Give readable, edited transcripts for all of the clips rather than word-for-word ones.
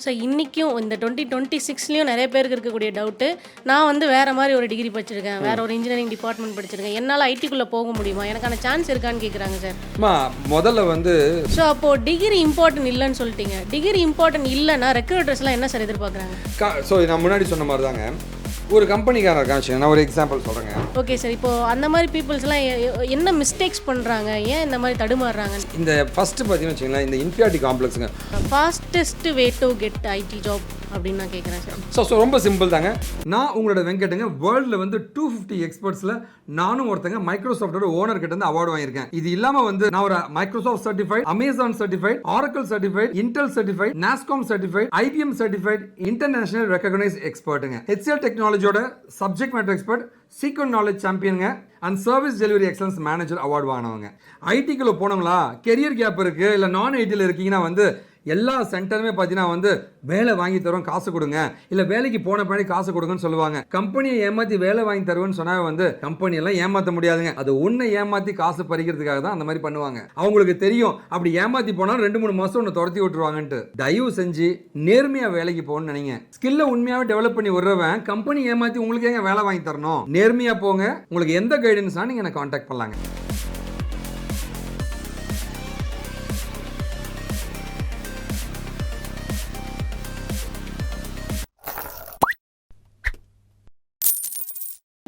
So இன்றைக்கும் இந்த 2026லேயும் நிறைய பேருக்கு இருக்கக்கூடிய டவுட்டு, நான் வந்து வேறு மாதிரி ஒரு டிகிரி படிச்சிருக்கேன், வேறு ஒரு இன்ஜினியரிங் டிபார்ட்மெண்ட் படிச்சிருக்கேன், என்னால் ஐடிக்குள்ளே போக முடியுமா, எனக்கான சான்ஸ் இருக்கான்னு கேட்குறாங்க சார். முதல்ல வந்து ஸோ அப்போது டிகிரி இம்பார்ட்டன்ட் இல்லைன்னு சொல்லிட்டீங்க. டிகிரி இம்பார்ட்டன்ட் இல்லைன்னா ரெக்ரூட்டர்ஸ்லாம் என்ன சார் எதிர்பார்க்குறாங்க? ஸோ நான் முன்னாடி சொன்ன மாதிரி தாங்க, ஒரு கம்பெனிக்காரன் இருக்கான்னு நான் ஒரு எக்ஸாம்பிள் சொல்கிறேங்க. ஓகே சார், இப்போது அந்த மாதிரி பீப்புள்ஸ்லாம் என்ன மிஸ்டேக்ஸ் பண்ணுறாங்க, ஏன் இந்த மாதிரி தடுமாறுறாங்க? இந்த ஃபஸ்ட்டு பார்த்தீங்கன்னு வச்சுங்களேன், இந்த இன்ஃபியாரிட்டி காம்ப்ளெக்ஸுங்க. Fastest way to get IT job அப்படின்னு நான் கேட்குறேன் சார். ஸோ ரொம்ப சிம்பிள் தாங்க. நான் உங்களோட வெங்கட்டுங்க, வேர்ல்டில் வந்து 250 எக்ஸ்பர்ட்ஸில் நானும் ஒருத்தங்க மைக்ரோசாஃப்டோட ஓனர் கிட்ட இருந்து அவார்டு வாங்கியிருக்கேன். இது இல்லாமல் வந்து நான் ஒரு Microsoft certified, Amazon certified, Oracle certified, Intel certified, NASSCOM certified, IBM certified, international recognise எக்ஸ்பர்ட்டுங்க. HCL டெக்னாலஜியோட subject matter expert, sequent knowledge சாம்பியனுங்க, and service delivery excellence manager award வாங்கினவங்க. ஐடிக்குள்ளே போனவங்களா, கெரியர் கேப் இருக்குது, இல்லை நான் ஐடியில் இருக்கீங்கன்னா வந்து எல்லா சென்டருமே பார்த்தீங்கன்னா வந்து வேலை வாங்கி தரோம், காசு கொடுங்க, இல்லை வேலைக்கு போன பின்னாடி காசு கொடுங்கன்னு சொல்லுவாங்க. கம்பெனியை ஏமாற்றி வேலை வாங்கி தருவேன்னு சொன்னால் வந்து கம்பெனியெல்லாம் ஏமாற்ற முடியாதுங்க. அது ஒன்றை ஏமாற்றி காசு பறிக்கிறதுக்காக தான் அந்த மாதிரி பண்ணுவாங்க. அவங்களுக்கு தெரியும் அப்படி ஏமாற்றி போனால் 2-3 மாதம் ஒன்று துரத்தி விட்டுருவாங்கன்ட்டு. தயவு செஞ்சு நேர்மையாக வேலைக்கு போகணும்னு நினைங்க. ஸ்கில்லை உண்மையாகவே டெவலப் பண்ணி விடுறவன் கம்பெனி ஏமாற்றி உங்களுக்கு ஏங்க வேலை வாங்கி தரணும்? நேர்மையாக போங்க. உங்களுக்கு எந்த கைடன்ஸ்னா நீங்கள் என்னை கான்டாக்ட் பண்ணலாங்க.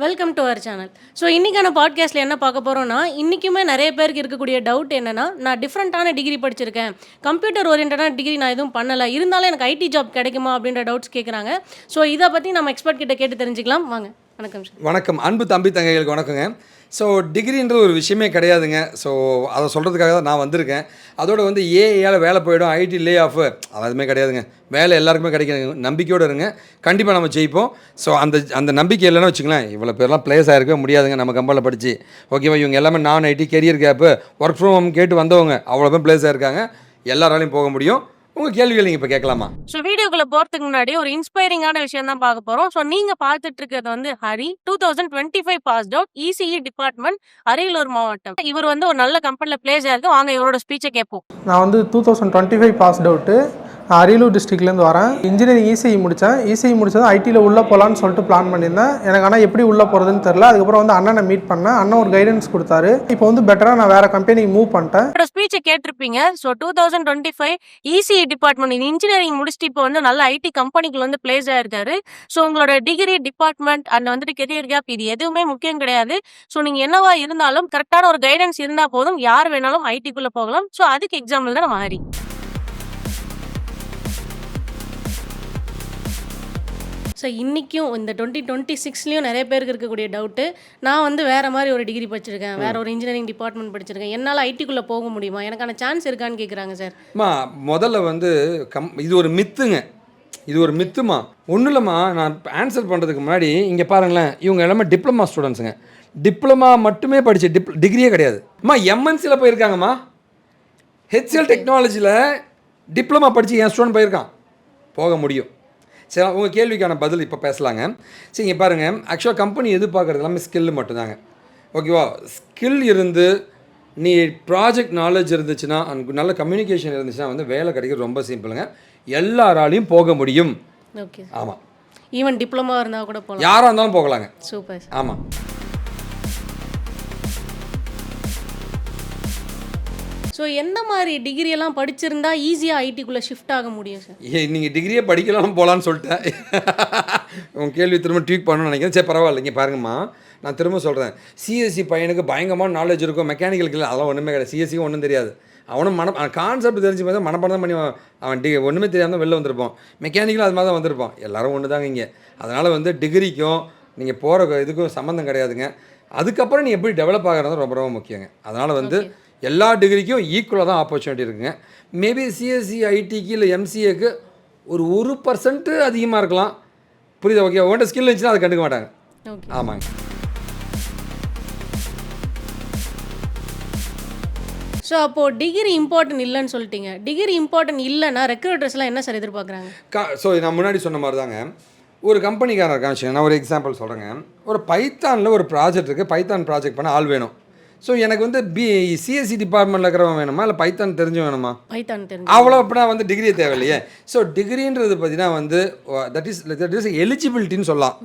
Welcome to our channel. So இன்றைக்கான பாட்காஸ்ட்டில் என்ன பார்க்க போகிறோன்னா, இன்றைக்குமே நிறைய பேருக்கு இருக்கக்கூடிய டவுட் என்னென்னா, நான் டிஃப்ரெண்ட்டான டிகிரி படிச்சிருக்கேன், கம்ப்யூட்டர் ஓரியன்டான டிகிரி நான் எதுவும் பண்ணலை, இருந்தாலும் எனக்கு ஐடி ஜாப் கிடைக்குமா அப்படின்ற டவுட்ஸ் கேட்குறாங்க. ஸோ இதை பற்றி நம்ம எக்ஸ்பர்ட் கிட்ட கேட்டு தெரிஞ்சுக்கலாம் வாங்க. வணக்கம் சார். வணக்கம் அன்பு தம்பி தங்கைகளுக்கு வணக்கங்க. ஸோ டிகிரின்றது ஒரு விஷயமே கிடையாதுங்க. ஸோ அதை சொல்கிறதுக்காக தான் நான் வந்திருக்கேன். அதோட வந்து ஏஐயால் வேலை போயிடும், ஐடி லே ஆஃப், அது எதுவுமே கிடையாதுங்க. வேலை எல்லாருக்குமே கிடைக்கிற நம்பிக்கையோடு இருங்க, கண்டிப்பாக நம்ம ஜெயிப்போம். ஸோ அந்த நம்பிக்கை இல்லைன்னா வச்சுங்களேன், இவ்வளோ பேர்லாம் பிளேஸ் ஆகிருக்கவே முடியாதுங்க நம்ம கம்பெனியில் படித்து. ஓகேவா, இவங்க எல்லாமே நான் IT, career gap, work from home கேட்டு வந்தவங்க, அவ்வளோ பேர் பிளேஸ் ஆகிருக்காங்க. எல்லாராலையும் போக முடியும். உங்கள் கேள்விகள் நீங்கள் இப்போ கேட்கலாமா? ஸோ வீடியோக்குள்ளே போகிறதுக்கு முன்னாடி ஒரு இன்ஸ்பைரிங்கான விஷயம் தான் பார்க்க போகிறோம். ஸோ நீங்கள் பார்த்துட்டு இருக்கிறது வந்து Hari, 2025 passed out, ECE department, Ariyalur மாவட்டம். இவர் வந்து ஒரு நல்ல கம்பெனியில் பிளேஸ் ஆகிருக்கு. வாங்க இவரோட ஸ்பீச்சை கேட்போம். நான் வந்து 2025 பாஸ்ட் அவுட்டு, அரியலூர் டிஸ்ட்ரிக்ட்லேருந்து வரேன். இன்ஜினியரிங் இசிஇ முடித்தேன். இசிஇ முடித்தது ஐடியில் உள்ளே போகலான்னு சொல்லிட்டு பிளான் பண்ணியிருந்தேன். எனக்கு ஆனால் எப்படி உள்ளே போகிறதுன்னு தெரில. அதுக்கப்புறம் வந்து அண்ணனை மீட் பண்ணேன். அண்ணன் ஒரு கைடன்ஸ் கொடுத்தாரு. இப்போ வந்து பெட்டராக நான் வேறு கம்பெனிக்கு மூவ் பண்ணிட்டேன். ஸ்பீச்சை கேட்டிருப்பீங்க. ஸோ 2025 இசிஇ டிபார்ட்மெண்ட் இன்ஜினியரிங் முடிச்சுட்டு இப்போ வந்து நல்ல ஐடி கம்பெனிக்குள்ள வந்து பிளேஸ் ஆயிருக்காரு. ஸோ உங்களோட டிகிரி, டிபார்ட்மெண்ட் அண்ட் வந்துட்டு கெரியர் கேப் இது எதுவுமே முக்கியம் கிடையாது. ஸோ நீங்கள் என்னவா இருந்தாலும் கரெக்டான ஒரு கைடன்ஸ் இருந்தால் போதும், யார் வேணாலும் ஐடிக்குள்ளே போகலாம். ஸோ அதுக்கு எக்ஸாம்பிள் தான் நம்ம ஹரி. ஸோ இன்றைக்கும் இந்த 2026லேயும் நிறைய பேருக்கு இருக்கக்கூடிய டவுட்டு, நான் வந்து வேறு மாதிரி ஒரு டிகிரி படிச்சிருக்கேன், வேறு ஒரு இன்ஜினியரிங் டிபார்ட்மெண்ட் படிச்சிருக்கேன், என்னால் ஐடிக்குள்ளே போக முடியுமா, எனக்கான சான்ஸ் இருக்கான்னு கேட்குறாங்க சார். முதல்ல வந்து இது ஒரு மித்துங்க, இது ஒரு மித்துமா. ஒன்றும் இல்லைம்மா, நான் ஆன்சர் பண்ணுறதுக்கு முன்னாடி இங்கே பாருங்களேன், இவங்க எல்லாமே டிப்ளமா ஸ்டூடெண்ட்ஸுங்க. டிப்ளமா மட்டுமே படிச்சு டிகிரியே கிடையாது. எம்என்சியில் போயிருக்காங்கம்மா. HCL டெக்னாலஜியில் டிப்ளமா படித்து என் ஸ்டூடெண்ட் போயிருக்கான், போக முடியும். சரி, உங்கள் கேள்விக்கான பதில் இப்போ பேசலாங்க. சரி, இங்கே பாருங்கள், ஆக்சுவலாக கம்பெனி எதிர்பார்க்குறது எல்லாமே ஸ்கில்லு மட்டும்தாங்க. ஓகேவா, ஸ்கில் இருந்து நீ ப்ராஜெக்ட் நாலேஜ் இருந்துச்சுன்னா, நல்ல கம்யூனிகேஷன் இருந்துச்சுன்னா வந்து வேலை கிடைக்கிறது ரொம்ப சிம்பிளுங்க. எல்லாராலையும் போக முடியும். ஓகே, ஆமாம். ஈவன் டிப்ளமா இருந்தால் கூட போகலாம், யாராக இருந்தாலும் போகலாங்க. சூப்பர். ஆமாம். ஸோ எந்த மாதிரி டிகிரியெல்லாம் படிச்சிருந்தா ஈஸியாக ஐடிக்குள்ளே ஷிஃப்ட் ஆக முடியும் சார்? நீங்கள் டிகிரியே படிக்கலாம் போகலான்னு சொல்லிட்டேன். உங்கள் கேள்வி திரும்ப ட்வீட் பண்ணணும்னு நினைக்கிறேன். சரி, பரவாயில்ல. இங்கே பாருங்கம்மா, நான் திரும்ப சொல்கிறேன். சிஎஸ்சி பையனுக்கு பயங்கரமான நாலேஜ் இருக்கும், மெக்கானிக்கலுக்கு இல்லை, அதெல்லாம் ஒன்றுமே கிடையாது. சிஎஸ்சிக்கு ஒன்றும் தெரியாது. அவனும் கான்செப்ட் தெரிஞ்சு பார்த்தா மனப்பாடம் பண்ணி அவன் ஒன்றுமே தெரியாமல் வெளில வந்திருப்பான். மெக்கானிக்கலும் அது மாதிரி தான் வந்திருப்பான். எல்லோரும் ஒன்று தாங்க இங்கே. அதனால் வந்து டிகிரிக்கும் நீங்கள் போகிற இதுக்கும் சம்மந்தம் கிடையாதுங்க. அதுக்கப்புறம் நீ எப்படி டெவலப் ஆகிறது ரொம்ப ரொம்ப முக்கியங்க. அதனால் வந்து எல்லா டிகிரிக்கும் ஈக்குவலாக தான் ஆப்பர்ச்சுனிட்டி இருக்குங்க. மேபி சிஎஸ்சி, ஐடிக்கு இல்லை எம்சிஏக்கு ஒரு 1% அதிகமாக இருக்கலாம். புரியுது? ஓகே, உங்கள்கிட்ட ஸ்கில் இருந்துச்சுன்னா அதை கண்டுக்க மாட்டாங்க. ஆமாங்க. ஸோ அப்போது டிகிரி இம்பார்ட்டன்ட் இல்லைன்னு சொல்லிட்டீங்க. டிகிரி இம்பார்ட்டன்ட் இல்லைன்னா ரெக்ரூட்டர்ஸ்லாம் என்ன சார் எதிர்பார்க்குறாங்க? ஸோ நான் முன்னாடி சொன்ன மாதிரி தாங்க, ஒரு கம்பெனிக்காரன் இருக்கான்னு நான் ஒரு எக்ஸாம்பிள் சொல்கிறேங்க. ஒரு பைத்தானில் ஒரு ப்ராஜெக்ட் இருக்குது, பைத்தான் ப்ராஜெக்ட் பண்ண ஆள் வேணும். ஸோ எனக்கு வந்து சிஎஸ்சி டிபார்ட்மெண்ட்டில் இருக்கிறவன் வேணுமா இல்லை பைத்தான் தெரிஞ்சு வேணுமா? பைத்தான் தெரிஞ்சு அவ்வளோ அப்படின்னா வந்து டிகிரி தேவையில்லையே. ஸோ டிகிரின்றது பார்த்தீங்கன்னா வந்து தட் இஸ் எலிஜிபிலிட்டின்னு சொல்லலாம்.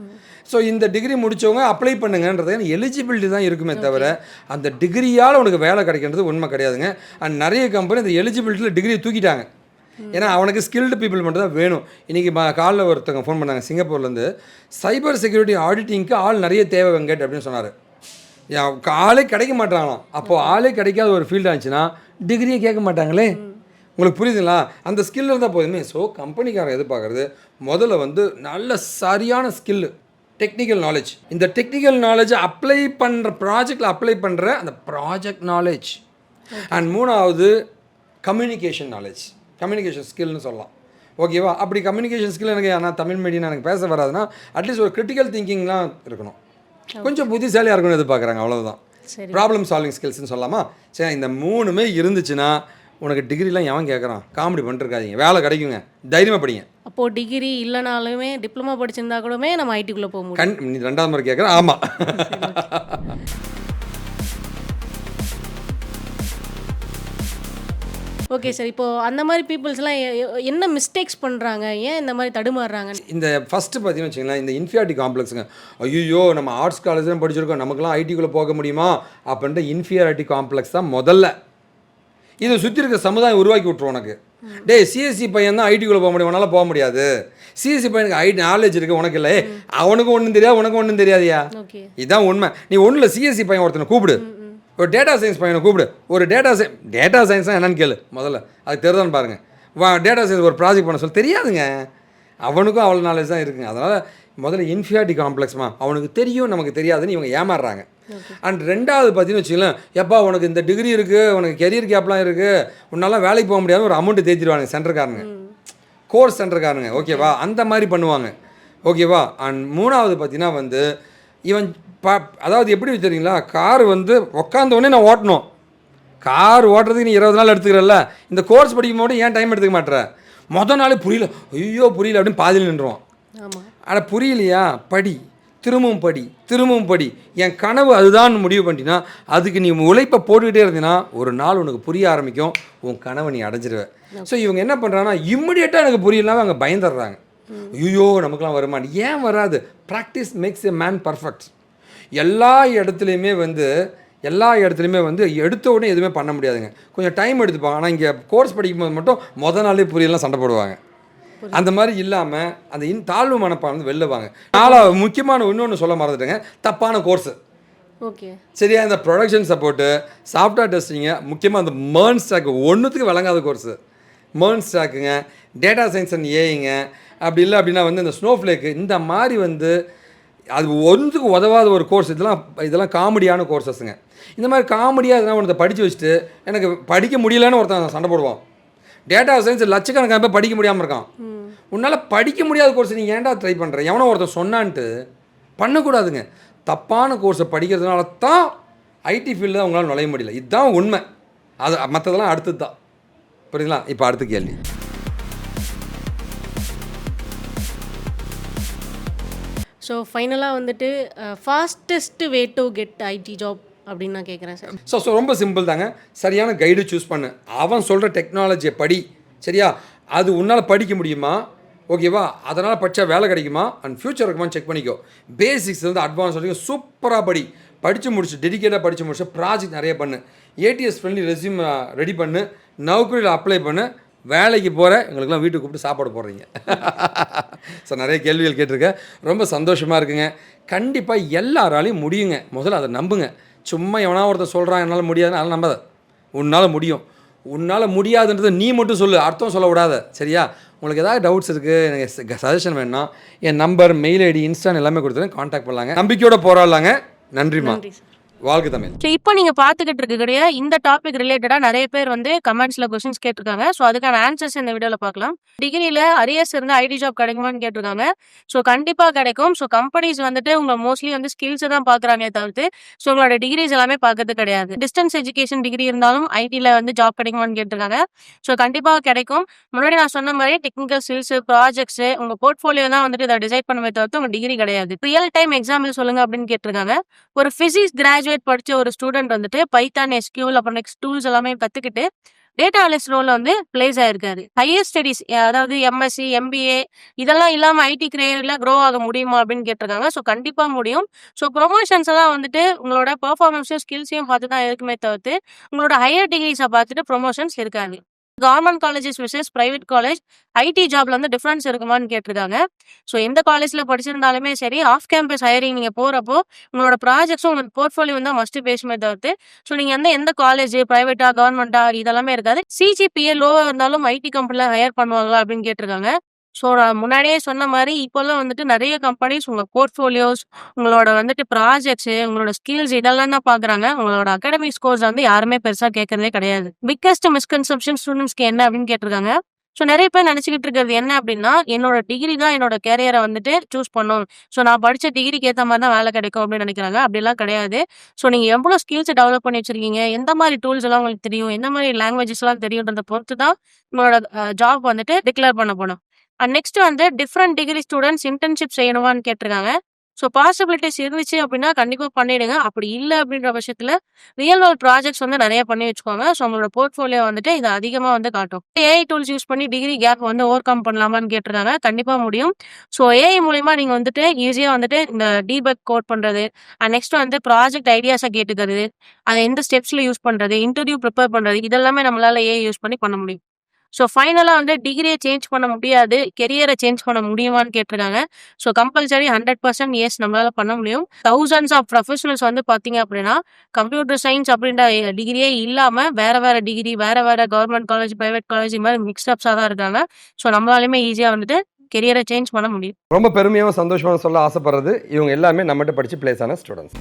ஸோ இந்த டிகிரி முடித்தவங்க அப்ளை பண்ணுங்கன்றது எலிஜிபிலிட்டி தான் இருக்குமே தவிர அந்த டிகிரியால் உனக்கு வேலை கிடைக்கின்றது உண்மை கிடையாதுங்க. அண்ட் நிறைய கம்பெனி இந்த எலிஜிபிலிட்டியில் டிகிரியை தூக்கிட்டாங்க. ஏன்னா அவனுக்கு ஸ்கில்டு பீப்புள் மட்டும் தான் வேணும். இன்றைக்கி காலைல ஒருத்தவங்க ஃபோன் பண்ணாங்க சிங்கப்பூர்லேருந்து, சைபர் செக்யூரிட்டி ஆடிட்டிங்க்கு ஆள் நிறைய தேவை வெங்கட் அப்படின்னு சொன்னார். ஆளே கிடைக்க மாட்டாங்களாம். அப்போது ஆளே கிடைக்காத ஒரு ஃபீல்டு ஆச்சுன்னா டிகிரியை கேட்க மாட்டாங்களே. உங்களுக்கு புரியுதுங்களா? அந்த ஸ்கில் இருந்தால் போதுமே. ஸோ கம்பெனிக்காரன் எதிர்பார்க்குறது முதல்ல வந்து நல்ல சரியான ஸ்கில்லு, டெக்னிக்கல் நாலேஜ். இந்த டெக்னிக்கல் நாலேஜை அப்ளை பண்ணுற ப்ராஜெக்டில் அப்ளை பண்ணுற அந்த ப்ராஜெக்ட் நாலேஜ். அண்ட் மூணாவது கம்யூனிகேஷன் நாலேஜ், கம்யூனிகேஷன் ஸ்கில்னு சொல்லலாம். ஓகேவா? அப்படி கம்யூனிகேஷன் ஸ்கில் எனக்கு நான் தமிழ் மீடியம் எனக்கு பேச வராதுன்னா அட்லீஸ்ட் ஒரு கிரிட்டிக்கல் திங்கிங்லாம் இருக்கணும், கொஞ்சம் புத்திசாலியாக இருக்கணும்னு எதிர்பார்க்குறாங்க. அவ்வளோதான். ப்ராப்ளம் சால்விங் ஸ்கில்ஸ்னு சொல்லலாமா? சரி, இந்த மூணுமே இருந்துச்சுன்னா உனக்கு டிகிரிலாம் எவன் கேட்குறான்? காமெடி பண்ணிருக்காதீங்க, வேலை கிடைக்குங்க, தைரியமாக படிங்க. அப்போது டிகிரி இல்லைனாலுமே டிப்ளமா படிச்சிருந்தா கூடமே நம்ம ஐடிக்குள்ளே போக முடியும். நீ 2வது முறை கேட்குறேன். ஆமாம். Okay sir. இப்போது அந்த மாதிரி பீப்புள்ஸ்லாம் என்ன மிஸ்டேக்ஸ் பண்ணுறாங்க, ஏன் இந்த மாதிரி தடுமாறுறாங்க? இந்த ஃபஸ்ட்டு பார்த்தீங்கன்னு வச்சுங்களேன், இந்த இன்ஃபியாரிட்டி காம்ப்ளெக்ஸுங்க. ஐயோ நம்ம ஆர்ட்ஸ் காலேஜ் தான் படிச்சிருக்கோம், நமக்குலாம் ஐடிக்குள்ளே போக முடியுமா அப்படின்ற இன்ஃபியாரிட்டி காம்ப்ளெக்ஸ் தான் முதல்ல. இதை சுற்றி இருக்க சமுதாயம் உருவாக்கி விட்ருவோம் உனக்கு. சிஎஸ்சி பையன் தான் ஐடிக்குள்ளே போக முடியும், உன்னால் போக முடியாது. சிஎஸ்சி பையனுக்கு ஐடி நாலேஜ் இருக்குது, உனக்கு இல்லை. அவனுக்கும் ஒன்றும் தெரியாது, உனக்கு ஒன்றும் தெரியாதியா. இதுதான் உண்மை. நீ ஒன்றும் இல்லை, சிஎஸ்சி பையன் ஒருத்தனை கூப்பிடு, ஒரு டேட்டா சயின்ஸ் பையனை கூப்பிடு, ஒரு டேட்டா சயின்ஸ்னால் என்னன்னு கேளு முதல்ல, அது தெரிதான்னு பாருங்கள். டேட்டா சயின்ஸ் ஒரு ப்ராஜெக்ட் பண்ண சொல்லி தெரியாதுங்க. அவனுக்கும் அவ்வளோ நாலேஜ் தான் இருக்குங்க. அதனால் முதல்ல இன்ஃபியாரிட்டி காம்ப்ளெக்ஸ்மா, அவனுக்கு தெரியும் நமக்கு தெரியாதுன்னு இவங்க ஏமாறுறாங்க. அண்ட் 2வது பார்த்தீங்கன்னு வச்சுக்கலாம், எப்பா உனக்கு இந்த டிகிரி இருக்குது, உனக்கு கெரியர் கேப்லாம் இருக்குது, உன்னாலாம் வேலைக்கு போக முடியாது, ஒரு அமௌண்ட்டு தேத்திடுவாங்க சென்டர்காரனுங்க, கோர்ஸ் சென்டர்காரனுங்க. ஓகேவா? அந்த மாதிரி பண்ணுவாங்க. ஓகேவா? அண்ட் 3வது பார்த்தீங்கன்னா வந்து இவன் அதாவது எப்படி தெரியுங்களா, கார் வந்து உட்காந்தோடனே நான் ஓட்டணும். கார் ஓட்டுறதுக்கு நீ 20 நாள் எடுத்துக்கிறல்ல, இந்த கோர்ஸ் படிக்கும் போது ஏன் டைம் எடுத்துக்க மாட்டேற? மொதல் நாள் புரியல, ஐயோ புரியல அப்படின்னு பாதியில் நின்றுவான். ஆனால் புரியலையா, படி, திரும்பவும் படி, திரும்பவும் படி. என் கனவு அதுதான் முடிவு பண்ணிட்டீங்கன்னா அதுக்கு நீ உழைப்பை போட்டுக்கிட்டே இருந்தீங்கன்னா ஒரு நாள் உனக்கு புரிய ஆரம்பிக்கும், உன் கனவை நீ அடைஞ்சிருவ. ஸோ இவங்க என்ன பண்ணுறாங்கன்னா இம்மிடியேட்டாக எனக்கு புரியலனாவே அவங்க பயந்துடுறாங்க. ஐயோ நமக்குலாம் வருமானு. ஏன் வராது? Practice makes a man perfect. எல்லா இடத்துலையுமே வந்து எடுத்த உடனே எதுவுமே பண்ண முடியாதுங்க, கொஞ்சம் டைம் எடுத்துப்பாங்க. ஆனால் இங்கே கோர்ஸ் படிக்கும்போது மட்டும் மொதல் நாளே புரியலாம் சண்டை போடுவாங்க. அந்த மாதிரி இல்லாமல் அந்த தாழ்வு மனப்பான் வந்து வெளிலவாங்க. 4வது முக்கியமான இன்னொன்று சொல்ல மறந்துட்டேங்க, தப்பான கோர்ஸு. ஓகே சரியா? இந்த ப்ரொடக்ஷன் சப்போர்ட்டு, சாஃப்ட்வேர் டெஸ்டிங்க, முக்கியமாக அந்த MERN ஸ்டாக்கு ஒன்றுத்துக்கு விளங்காத கோர்ஸு. MERN ஸ்டாக்குங்க, டேட்டா சயின்ஸ் அண்ட் ஏஐங்க, அப்படி இல்லை அப்படின்னா வந்து இந்த ஸ்னோஃப்ளேக்கு, இந்த மாதிரி வந்து அது ஒன்றுக்கு உதவாத ஒரு கோர்ஸ். இதெல்லாம் காமெடியான கோர்ஸஸுங்க. இந்த மாதிரி காமெடியாக எதனா ஒருத்த படித்து வச்சுட்டு எனக்கு படிக்க முடியலன்னு ஒருத்தன் சண்டை போடுவான். டேட்டா சயின்ஸ் லட்சக்கணக்கான பேர் படிக்க முடியாமல் இருக்கான். உன்னால் படிக்க முடியாத கோர்ஸ் நீ ஏன்டா ட்ரை பண்ணுற? எவனோ ஒருத்தன் சொன்னான்ட்டு பண்ணக்கூடாதுங்க. தப்பான கோர்ஸை படிக்கிறதுனால தான் ஐடி ஃபீல்டில் உங்களால் நுழைய முடியல. இதுதான் உண்மை. அது மற்றதெல்லாம் அடுத்தது தான். புரியுதுங்களா? இப்போ அடுத்த கேள்வி. ஸோ ஃபைனலாக வந்துட்டு fastest way to get IT job அப்படின்னு நான் கேட்குறேன் சார். ஸோ ரொம்ப சிம்பிள் தாங்க. சரியான கைடு சூஸ் பண்ணு. அவன் சொல்கிற டெக்னாலஜியை படி. சரியா? அது உன்னால் படிக்க முடியுமா? ஓகேவா? அதனால் படித்தா வேலை கிடைக்குமா? அண்ட் ஃப்யூச்சர் இருக்குமான்னு செக் பண்ணிக்கோ. பேசிக்ஸ் வந்து அட்வான்ஸ் வரைக்கும் சூப்பராக படித்து முடிச்சு டெடிக்கேட்டாக படித்து முடிச்சு ப்ராஜெக்ட் நிறைய பண்ணு. ATS ஃப்ரெண்ட்லி ரெஸ்யூம் ரெடி பண்ணு. நௌக்கரியில் அப்ளை பண்ணு. வேலைக்கு போகிற எங்களுக்கெல்லாம் வீட்டுக்கு கூப்பிட்டு சாப்பாடு போடுறீங்க. ஸோ நிறைய கேள்விகள் கேட்டிருக்கேன், ரொம்ப சந்தோஷமாக இருக்குங்க. கண்டிப்பாக எல்லாராலையும் முடியுங்க. முதல்ல அதை நம்புங்க. சும்மா எவனா ஒருத்தர் சொல்கிறான் என்னால் முடியாதுன்னு அதெல்லாம் நம்பாத. உன்னால் முடியும். உன்னால் முடியாதுன்றதை நீ மட்டும் சொல்லு, அர்த்தம் சொல்லக்கூடாது. சரியா? உங்களுக்கு ஏதாவது டவுட்ஸ் இருக்குது, எனக்கு சஜஷன் வேணும்னா என் நம்பர், மெயில் ஐடி, இன்ஸ்டான் எல்லாமே கொடுத்துருங்க, காண்டாக்ட் பண்ணலாங்க. நம்பிக்கையோட போராடலாங்க. நன்றிம்மா. வாழ்க தமிழ். ஸோ இப்போ நீங்கள் பார்த்துக்கிட்டு இருக்கக்கூடிய இந்த டாபிக் ரிலேட்டடாக நிறைய பேர் வந்து கமெண்ட்ஸில் கொஸ்டின்ஸ் கேட்டிருக்காங்க. ஸோ அதுக்கான ஆன்சர்ஸ் இந்த வீடியோவில் பார்க்கலாம். டிகிரியில் அரியர்ஸ் இருந்து ஐடி ஜாப் கிடைக்குமான்னு கேட்டிருக்காங்க. ஸோ கண்டிப்பாக கிடைக்கும். ஸோ கம்பெனிஸ் வந்துட்டு உங்களை மோஸ்ட்லி வந்து ஸ்கில்ஸை தான் பார்க்குறாங்க தவிர்த்து ஸோ உங்களோட டிகிரிஸ் எல்லாமே பார்க்கறது கிடையாது. டிஸ்டன்ஸ் எஜுகேஷன் டிகிரி இருந்தாலும் ஐடியில் வந்து ஜாப் கிடைக்குமான்னு கேட்டிருக்காங்க. ஸோ கண்டிப்பாக கிடைக்கும். முன்னாடி நான் சொன்ன மாதிரி டெக்னிக்கல் ஸ்கில்ஸு, ப்ராஜெக்ட்ஸு, உங்கள் போர்ட்ஃபோலியோ தான் வந்துட்டு இதை டிசைட் பண்ணுமே தவிர்த்து உங்கள் டிகிரி கிடையாது. ரியல் டைம் எக்ஸாம்பிள் சொல்லுங்கள் அப்படின்னு கேட்டிருக்காங்க. ஒரு ஃபிசிக்ஸ் கிராஜுவேட் கிராஜுவேட் படிச்ச ஒரு ஸ்டூடெண்ட் வந்துட்டு பைத்தான், எஸ்கியூஎல் அப்புறம் நெக்ஸ்ட் டூல்ஸ் எல்லாமே கத்துக்கிட்டு டேட்டா அனலிஸ்ட் ரோல்ல வந்து பிளேஸ் ஆயிருக்காரு. ஹையர் ஸ்டடீஸ் அதாவது எம்எஸ்சி, எம்பிஏ இதெல்லாம் இல்லாம ஐடி கரியர்ல க்ரோ ஆக முடியுமா அப்படின்னு கேட்டிருக்காங்க. ஸோ கண்டிப்பா முடியும். ஸோ ப்ரொமோஷன்ஸ் எல்லாம் வந்துட்டு உங்களோட பெர்ஃபார்மன்ஸையும் ஸ்கில்ஸையும் பார்த்து தான் இருக்குமே தவிர்த்து உங்களோட ஹையர் டிகிரிஸை பார்த்துட்டு ப்ரொமோஷன்ஸ் இருக்காது. Government colleges versus private college IT ஜாப்ல வந்து டிஃபரன்ஸ் இருக்குமான்னு கேட்டிருக்காங்க. ஸோ எந்த காலேஜ்ல படிச்சிருந்தாலுமே சரி ஆஃப் கேம்பஸ் ஹையரிங் நீங்க போறப்போ உங்களோட ப்ராஜெக்ட்ஸும் உங்க போர்ட்ஃபோலியோ தான் மஸ்ட் பேசுமே தவிர்த்து ஸோ நீங்க எந்த காலேஜ் பிரைவேட்டா கவர்மெண்டா இதெல்லாமே இருக்காது. சிஜிபிஏ லோவா இருந்தாலும் ஐடி கம்பெனில ஹையர் பண்ணுவாங்களா அப்படின்னு கேட்டிருக்காங்க. ஸோ நான் முன்னாடியே சொன்ன மாதிரி இப்போல்லாம் வந்துட்டு நிறைய கம்பெனிஸ் உங்க போர்ட்ஃபோலியோஸ், உங்களோட வந்துட்டு ப்ராஜெக்ட்ஸ், உங்களோட ஸ்கில்ஸ் இதெல்லாம் தான் பாக்குறாங்க. உங்களோட அகாடமிக் ஸ்கோர்ஸ் வந்து யாருமே பெருசா கேட்கறதே கிடையாது. பிக்கஸ்ட் மிஸ்கன்செப்ஷன் ஸ்டூடெண்ட்ஸ்க்கு என்ன அப்படின்னு கேட்டிருக்காங்க. ஸோ நிறைய பேர் நினைச்சுக்கிட்டு இருக்கிறது என்ன அப்படின்னா என்னோட டிகிரி தான் என்னோட கேரியரை வந்துட்டு சூஸ் பண்ணும். ஸோ நான் படிச்ச டிகிரிக்கு ஏற்ற மாதிரி தான் வேலை கிடைக்கும் அப்படின்னு நினைக்கிறாங்க. அப்படிலாம் கிடையாது. ஸோ நீங்க எவ்வளோ ஸ்கில்ஸ் டெவலப் பண்ணி வச்சிருக்கீங்க, எந்த மாதிரி டூல்ஸ் எல்லாம் உங்களுக்கு தெரியும், எந்த மாதிரி லாங்குவேஜஸ் எல்லாம் தெரியுன்றத பொறுத்து தான் உங்களோட ஜாப் வந்துட்டு டிக்ளேர் பண்ண போனோம். அண்ட் நெக்ஸ்ட் வந்து டிஃப்ரெண்ட் டிகிரி ஸ்டூடெண்ட்ஸ் இன்டர்ன்ஷிப் செய்யணுமான்னு கேட்டிருக்காங்க. ஸோ பாசிபிலிட்டிஸ் இருந்துச்சு அப்படின்னா கண்டிப்பா பண்ணிடுங்க. அப்படி இல்லை அப்படின்ற பட்சத்துல ரியல் வேர்ல்ட் ப்ராஜெக்ட்ஸ் வந்து நிறைய பண்ணி வச்சுக்கோங்க. ஸோ உங்களோட போர்ட்ஃபோலியோ வந்துட்டு இது அதிகமா வந்து காட்டும். ஏஐ டூல்ஸ் யூஸ் பண்ணி டிகிரி கேப் வந்து ஓவர் கம் பண்ணலாமான்னு கேட்டிருக்காங்க. கண்டிப்பா முடியும். ஸோ ஏஐ மூலியமா நீங்க வந்துட்டு ஈஸியா வந்துட்டு இந்த டீபக் கோட் பண்றது, அண்ட் நெக்ஸ்ட் வந்து ப்ராஜெக்ட் ஐடியாஸை கேட்டுக்கிறது, அதை எந்த ஸ்டெப்ஸ்ல யூஸ் பண்றது, இன்டர்வியூ ப்ரிப்பேர் பண்றது இதெல்லாமே நம்மளால ஏஐ யூஸ் பண்ண முடியும். ஸோ ஃபைனலாக வந்து டிகிரியை சேஞ்ச் பண்ண முடியாது, கெரியரை சேஞ்ச் பண்ண முடியுமான்னு கேட்டிருக்காங்க. ஸோ கம்பல்சரி 100% எஸ் நம்மளால பண்ண முடியும். தௌசண்ட்ஸ் ஆஃப் ப்ரொஃபஷனல்ஸ் வந்து பார்த்தீங்க அப்படின்னா கம்ப்யூட்டர் சயின்ஸ் அப்படின்ற டிகிரியே இல்லாமல் வேற டிகிரி வேற கவர்மெண்ட் காலேஜ், பிரைவேட் காலேஜ் இது மாதிரி மிக்ஸ்அப்ஸாக தான் இருக்காங்க. ஸோ நம்மளாலுமே ஈஸியாக வந்துட்டு கெரியரை சேஞ்ச் பண்ண முடியும். ரொம்ப பெருமையாகவும் சந்தோஷமாக சொல்ல ஆசைப்படுறது இவங்க எல்லாமே நம்மகிட்ட படித்து பிளேஸ் ஆன ஸ்டூடெண்ட்ஸ்.